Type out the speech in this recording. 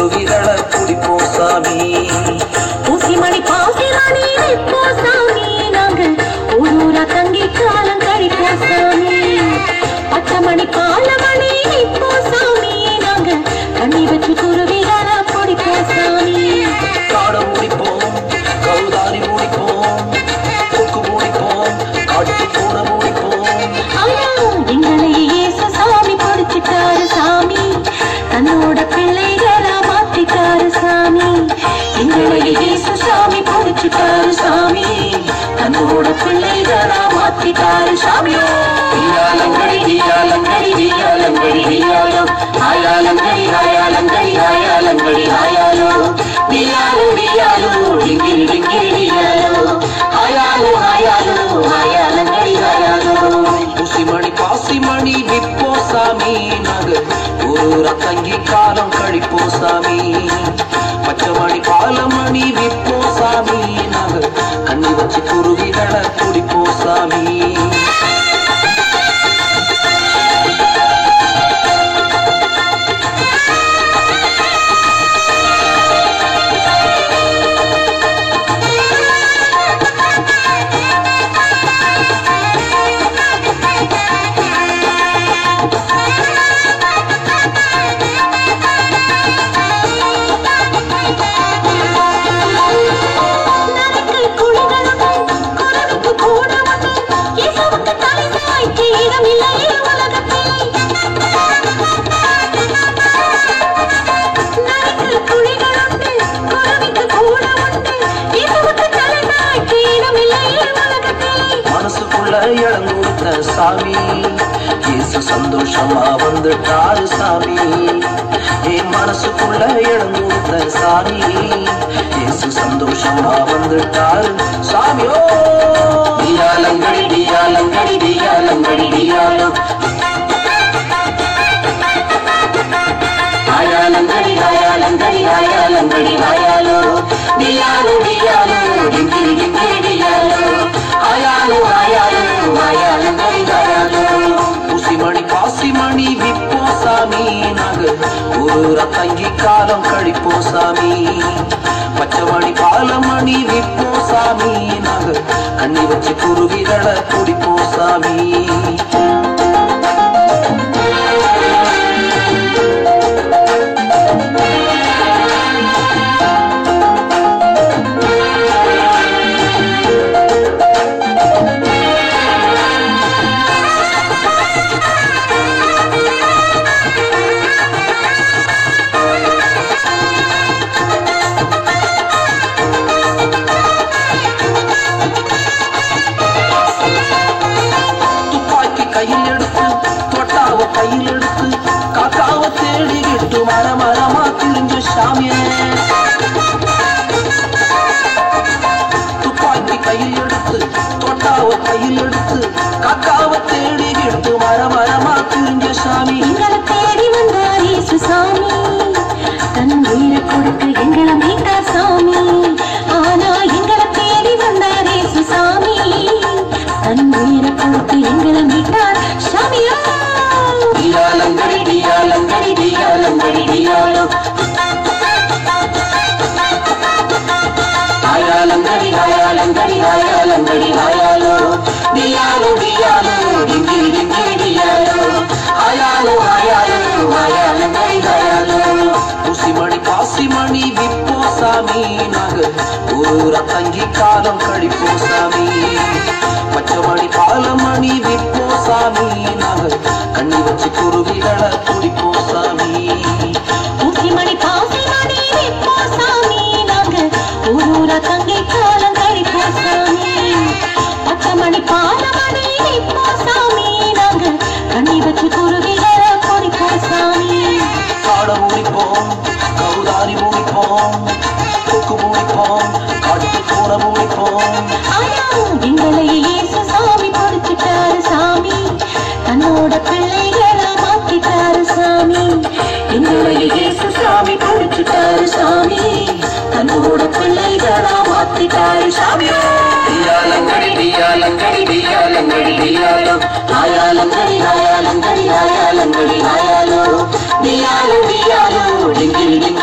குருவிகளை குடிப்போம் சாமி. ஊசிமணி பாசிமணி விற்போம் சாமி, நாங்கள் ஊரூரா தங்கி காலம் கழிப்போம் சாமி. பச்சைமணி பாலமணி விற்போம் சாமி, நாங்கள் கண்ணி வச்சு குருவிகளை பிடிப்போம் சாமி. காடை முடிப்போம், கௌதாரி முடிப்போம், கொக்கு முடிப்போம், காட்டு பூனை முடிப்போம். ஆனா எங்களை இயேசு சாமி பிடிச்சிட்டாரு சாமி, தன்னோட பிள்ளைகளா மாத்திட்டாரு சாமி. எங்களை இயேசு சாமி பிடிச்சிட்டாரு சாமி, தன்னோட பிள்ளைகளா மாத்திட்டாரு சாமியோ. டியாலங்கடி டியாலங்கடி டியாலங்கடி டியாலோ, ஹாயாலங்கடி ஹாயாலங்கடி ஹாயாலங்கடி ஹாயாலோ, டியாலோ டியாலோ டிங்கிரி டிங்கிரி டியாலோ, ஹாயாலோ ஹாயாலோ ஹாயாலங்கடி ஹாயாலோ. ஊசிமணி பாசிமணி விற்போம் சாமி, நாங்கள் ஊரூரா தங்கி காலம் கழிப்போம் சாமி. பச்சைமணி பாலமணி விற்போம் சாமி, நாங்கள் கண்ணி வச்சு குருவிகளை குடிப்போம் சாமி. இடம் கொடுத்த சாமி இயேசு சந்தோஷமா வந்துட்டாரு சாமி. என் மனசுக்குள்ள இடம் கொடுத்த சாமி இயேசு சந்தோஷமா வந்துட்டாரு சாமியோ. டியாலங்கடி டியாலங்கடி டியாலங்கடி டியாலோ, ஹாயாலங்கடி ஹாயாலங்கடி ஹாயாலங்கடி ஹாயாலோ, டியாலோ டியாலோ டிங்கிரி டிங்கிரி டியாலோ, ஹாயாலோ ஹாயாலோ ஹாயாலங்கடி ஹாயாலோ. ஊசிமணி பாசிமணி விற்போம் சாமி, நாங்கள் ஊரூரா தங்கி காலம் கழிப்போம் சாமி. பச்சைமணி பாலமணி விற்போம் சாமி, நாங்கள் கண்ணி வச்சு குருவிகளை குடிப்போம் சாமி. கையில் எடுத்து தொட்டாவ கையில் எடுத்து காக்காவ தேடிக்கிட்டு மரமரமா திரிஞ்ச சாமியே. துப்பாக்கி கையில் எடுத்து தொட்டாவ கையில் எடுத்து காக்காவ தேடிக்கிட்டு மரமரமா திரிஞ்ச சாமி. எங்களை தேடி வந்தார் இயேசு சாமி, தன் உயிரை கொடுத்து எங்களை மீட்டார் சாமி. ஆனா எங்களை தேடி வந்தார் இயேசு சாமி, தன் உயிரை கொடுத்து எங்களை மீட்டார் சாமியோ. டியாலங்கடி டியாலங்கடி டியாலங்கடி டியாலோ, ஹாயாலங்கடி ஹாயாலங்கடி ஹாயாலங்கடி ஹாயாலோ, டியாலோ டியாலோ டிங்கிரி டிங்கிரி டியாலோ, ஹாயாலோ ஹாயாலோ ஹாயாலங்கடி ஹாயாலோ. ஊசிமணி பாசிமணி விற்போம் சாமி, நாங்கள் ஊரூரா தங்கி காலம் கழிப்போம் சாமி. பச்சைமணி பாலமணி விற்போம் சாமி, நாங்கள் கண்ணி வச்சு குருவிகளை குடிப்போம் சாமி. ஊசிமணி பாசிமணி விற்போம் சாமி, நாங்கள் ஊரூரா தங்கி காலம் கழிப்போம் சாமி. பச்சைமணி பாலமணி விற்போம் சாமி, நாங்கள் கண்ணி வச்சு குருவிகளை குடிப்போம் சாமி. காடை முடிப்போம், கௌதாரி முடிப்போம், கொக்கு முடிப்போம், காட்டு பூனை முடிப்போம். ஆனா எங்களை இயேசு சாமி பிடிச்சிட்டாரு சாமி, தன்னோட பிள்ளைகளா மாத்திட்டாரு சாமி. எங்களை இயேசு சாமி பிடிச்சிட்டாரு சாமி, தன்னோட பிள்ளைகளா மாத்திட்டாரு சாமியோ. டியாலங்கடி டியாலங்கடி டியாலங்கடி டியாலோ, ஹாயாலங்கடி ஹாயாலங்கடி ஹாயாலங்கடி ஹாயாலோ, டியாலோ டியாலோ டிங்கிரி டிங்கிரி